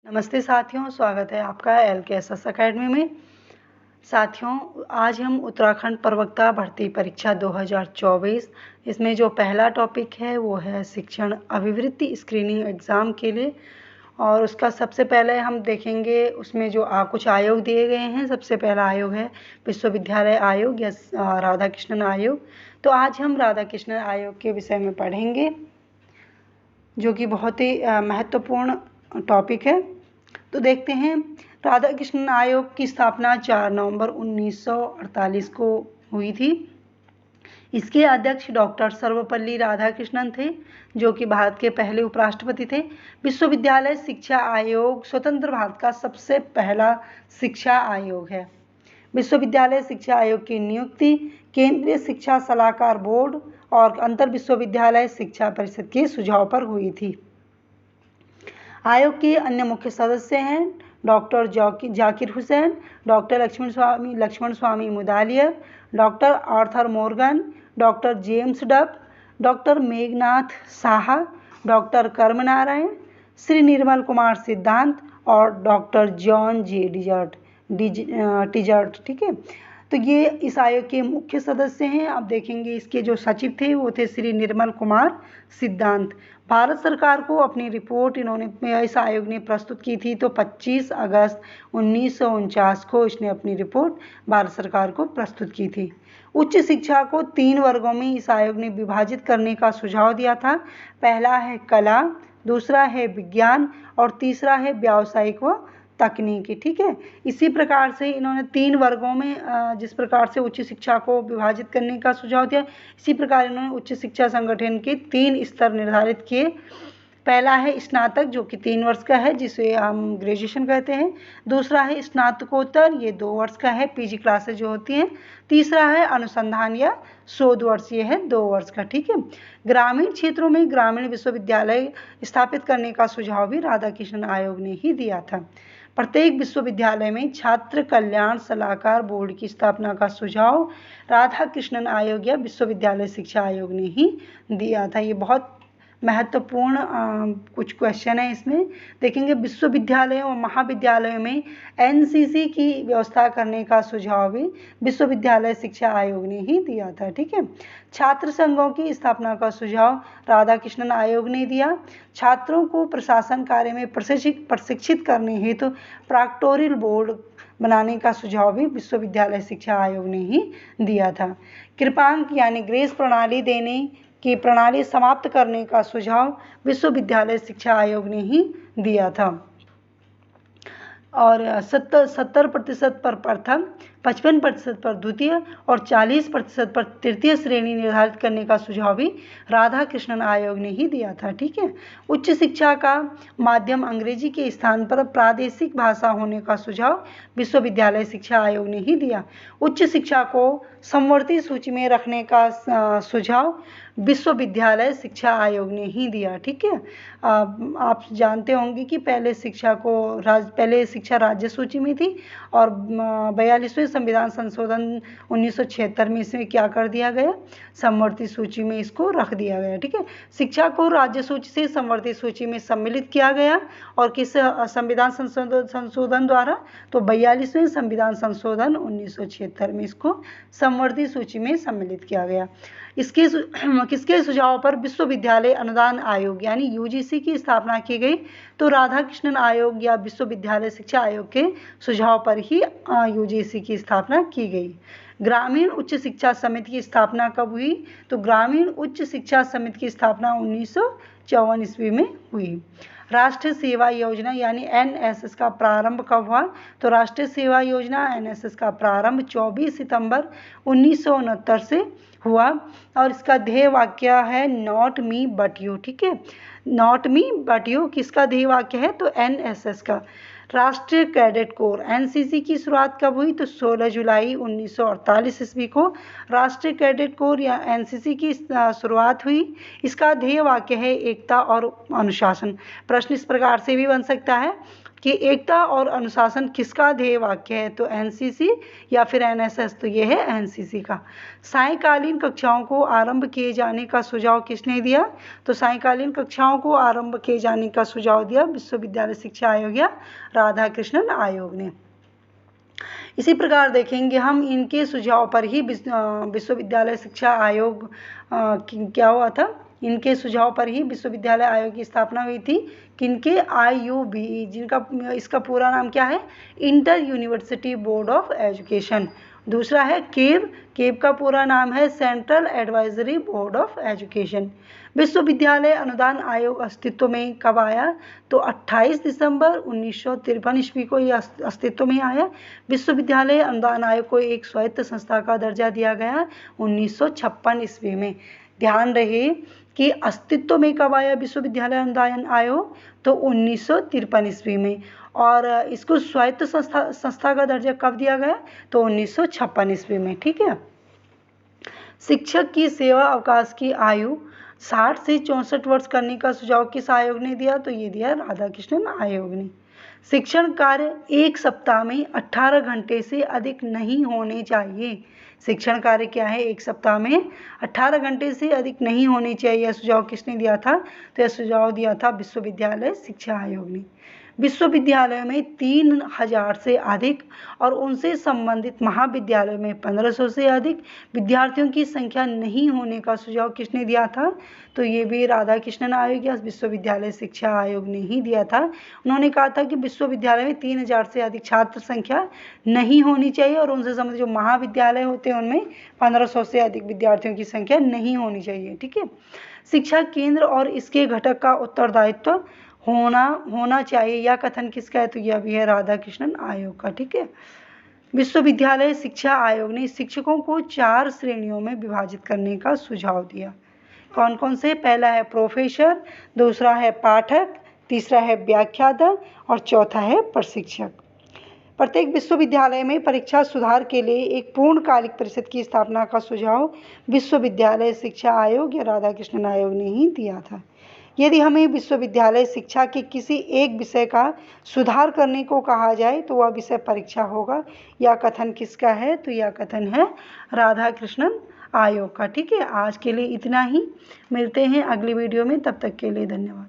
नमस्ते साथियों, स्वागत है आपका LKSS अकेडमी में। साथियों, आज हम उत्तराखंड प्रवक्ता भर्ती परीक्षा 2024 इसमें जो पहला टॉपिक है वो है शिक्षण अभिवृत्ति स्क्रीनिंग एग्ज़ाम के लिए। और उसका सबसे पहले हम देखेंगे उसमें जो कुछ आयोग दिए गए हैं। सबसे पहला आयोग है विश्वविद्यालय आयोग या राधाकृष्णन आयोग। तो आज हम राधाकृष्णन आयोग के विषय में पढ़ेंगे, जो कि बहुत ही महत्वपूर्ण टॉपिक है। तो देखते हैं, राधाकृष्णन आयोग की स्थापना 4 नवंबर 1948 को हुई थी। इसके अध्यक्ष डॉक्टर सर्वपल्ली राधाकृष्णन थे, जो कि भारत के पहले उपराष्ट्रपति थे। विश्वविद्यालय शिक्षा आयोग स्वतंत्र भारत का सबसे पहला शिक्षा आयोग है। विश्वविद्यालय शिक्षा आयोग की नियुक्ति केंद्रीय शिक्षा सलाहकार बोर्ड और अंतर विश्वविद्यालय शिक्षा परिषद के सुझाव पर हुई थी। आयोग के अन्य मुख्य सदस्य हैं doctor Zakir Hussain, doctor Lakshmana Swami Mudaliar, doctor Arthur Morgan, doctor James Duff, doctor Meghnad Saha, doctor Karmanarayan, Shri Nirmal Kumar Siddhant और डॉक्टर जॉन जे टिजर्ट। ठीक है, तो ये इस आयोग के मुख्य सदस्य हैं। अब देखेंगे इसके जो सचिव थे वो थे श्री निर्मल कुमार सिद्धांत। भारत सरकार को अपनी रिपोर्ट इस आयोग ने प्रस्तुत की थी। तो 25 अगस्त 1949 को इसने अपनी रिपोर्ट भारत सरकार को प्रस्तुत की थी। उच्च शिक्षा को 3 वर्गों में इस आयोग ने विभाजित करने का सुझाव दिया था। पहला है कला, दूसरा है विज्ञान और तीसरा है व्यावसायिक व तकनीकी। ठीक है, इसी प्रकार से इन्होंने 3 वर्गों में जिस प्रकार से उच्च शिक्षा को विभाजित करने का सुझाव दिया, इसी प्रकार इन्होंने उच्च शिक्षा संगठन के 3 स्तर निर्धारित किए। पहला है स्नातक, जो कि 3 वर्ष का है, जिसे हम ग्रेजुएशन कहते हैं। दूसरा है स्नातकोत्तर, ये 2 वर्ष का है, पीजी क्लासेज जो होती हैं। तीसरा है अनुसंधान या शोध वर्ष, ये है 2 वर्ष का। ठीक है, ग्रामीण क्षेत्रों में ग्रामीण विश्वविद्यालय स्थापित करने का सुझाव भी राधाकृष्णन आयोग ने ही दिया था। प्रत्येक विश्वविद्यालय में छात्र कल्याण सलाहकार बोर्ड की स्थापना का सुझाव राधाकृष्णन आयोग या विश्वविद्यालय शिक्षा आयोग ने ही दिया था। ये बहुत महत्वपूर्ण कुछ क्वेश्चन है इसमें। देखेंगे, विश्वविद्यालयों और महाविद्यालयों में एनसीसी की व्यवस्था करने का सुझाव भी विश्वविद्यालय शिक्षा आयोग ने ही दिया था। ठीक है, छात्र संघों की स्थापना का सुझाव राधाकृष्णन आयोग ने दिया। छात्रों को प्रशासन कार्य में प्रशिक्षित करने हेतु प्रॉक्टोरियल बोर्ड बनाने का सुझाव भी विश्वविद्यालय शिक्षा आयोग ने ही दिया था। कृपांक यानी ग्रेस प्रणाली देने की प्रणाली समाप्त करने का सुझाव विश्वविद्यालय शिक्षा आयोग ने ही दिया था। और 70% पर प्रथम, 55% पर द्वितीय और 40% पर तृतीय श्रेणी निर्धारित करने का सुझाव भी राधाकृष्णन आयोग ने ही दिया था। ठीक है, उच्च शिक्षा का माध्यम अंग्रेजी के स्थान पर प्रादेशिक भाषा होने का सुझाव विश्वविद्यालय शिक्षा आयोग ने ही दिया। उच्च शिक्षा को समवर्ती सूची में रखने का सुझाव विश्वविद्यालय शिक्षा आयोग ने ही दिया। ठीक है, आप जानते होंगे कि पहले शिक्षा राज्य सूची में थी और 42वें संविधान संशोधन 1976 में इसमें क्या कर दिया गया, समवर्ती सूची में इसको रख दिया गया। ठीक है, शिक्षा को राज्य सूची से समवर्ती सूची में सम्मिलित किया गया और किस संविधान संशोधन द्वारा, तो 42वें संविधान संशोधन 1976 में इसको समवर्ती सूची में सम्मिलित किया गया। किसके सुझाव पर विश्वविद्यालय अनुदान आयोग यानी यूजीसी की स्थापना की गई, तो राधाकृष्णन आयोग या विश्वविद्यालय शिक्षा आयोग के सुझाव पर ही यूजीसी की स्थापना की गई। ग्रामीण उच्च शिक्षा समिति की स्थापना कब हुई, तो ग्रामीण उच्च शिक्षा समिति की स्थापना 1954 ईस्वी में हुई। राष्ट्रीय सेवा योजना यानी एनएसएस का प्रारंभ कब हुआ, तो राष्ट्रीय सेवा योजना एनएसएस का प्रारंभ 24 सितंबर 1969 से हुआ और इसका ध्येय वाक्य है नॉट मी बट यू। ठीक है, नॉट मी बट यू किसका ध्येय वाक्य है, तो एनएसएस का। राष्ट्रीय कैडेट कोर एनसीसी की शुरुआत कब हुई, तो 16 जुलाई 1948 ईस्वी को राष्ट्रीय कैडेट कोर या एनसीसी की शुरुआत हुई। इसका ध्येय वाक्य है एकता और अनुशासन। प्रश्न इस प्रकार से भी बन सकता है कि एकता और अनुशासन किसका ध्येय वाक्य है, तो एनसीसी या फिर एनएसएस, तो ये है एनसीसी का। सायंकालीन कक्षाओं को आरंभ किए जाने का सुझाव किसने दिया, तो सायंकालीन कक्षाओं को आरंभ किए जाने का सुझाव दिया विश्वविद्यालय शिक्षा आयोग या राधाकृष्णन आयोग ने। इसी प्रकार देखेंगे हम इनके सुझाव पर ही विश्वविद्यालय शिक्षा आयोग क्या हुआ था, इनके सुझाव पर ही विश्वविद्यालय आयोग की स्थापना हुई थी। किनके, IUBE, जिनका इसका पूरा नाम क्या है, inter university board of education. दूसरा है केब का पूरा नाम है central advisory board of education. विश्वविद्यालय अनुदान आयोग अस्तित्व में कब आया, तो 28 दिसंबर 1953 ईस्वी को यह अस्तित्व में आया। विश्वविद्यालय अनुदान आयोग को एक स्वायत्त संस्था का दर्जा दिया गया 1956 ईस्वी में। ध्यान रहे कि अस्तित्व में कब आया विश्वविद्यालय अनुदान आयोग, तो 1953 ईस्वी में, और इसको स्वायत्त संस्था का दर्जा कब दिया गया, तो 1956 ईस्वी में। ठीक है। शिक्षक की सेवा अवकाश की आयु 60 से 64 वर्ष करने का सुझाव किस आयोग ने दिया, तो ये दिया राधाकृष्णन आयोग ने। शिक्षण कार्य एक सप्ताह में 18 घंटे से अधिक नहीं होने चाहिए। शिक्षण कार्य क्या है, एक सप्ताह में 18 घंटे से अधिक नहीं होने चाहिए। यह सुझाव किसने दिया था, तो यह सुझाव दिया था विश्वविद्यालय शिक्षा आयोग ने। विश्वविद्यालयों में 3000 से अधिक और उनसे संबंधित महाविद्यालयों में 1500 से अधिक विद्यार्थियों की संख्या नहीं होने का सुझाव किसने दिया था, तो ये भी राधाकृष्णन आयोग या विश्वविद्यालय शिक्षा आयोग ने ही दिया था। उन्होंने कहा था कि विश्वविद्यालय में 3000 से अधिक छात्र संख्या नहीं होनी चाहिए और उनसे संबंधित जो महाविद्यालय होते हैं उनमें 1500 से अधिक विद्यार्थियों की संख्या नहीं होनी चाहिए। ठीक है। शिक्षा केंद्र और इसके घटक का उत्तरदायित्व होना चाहिए, यह कथन किसका है, तो यह भी है राधाकृष्णन आयोग का। ठीक है। विश्वविद्यालय शिक्षा आयोग ने शिक्षकों को 4 श्रेणियों में विभाजित करने का सुझाव दिया। कौन कौन से, पहला है प्रोफेसर, दूसरा है पाठक, तीसरा है व्याख्याता और चौथा है प्रशिक्षक। प्रत्येक विश्वविद्यालय में परीक्षा सुधार के लिए एक पूर्णकालिक परिषद की स्थापना का सुझाव विश्वविद्यालय शिक्षा आयोग या राधाकृष्णन आयोग ने ही दिया था। यदि हमें विश्वविद्यालय शिक्षा के किसी एक विषय का सुधार करने को कहा जाए तो वह विषय परीक्षा होगा। यह कथन किसका है, तो यह कथन है राधाकृष्णन आयोग का। ठीक है। आज के लिए इतना ही, मिलते हैं अगली वीडियो में, तब तक के लिए धन्यवाद।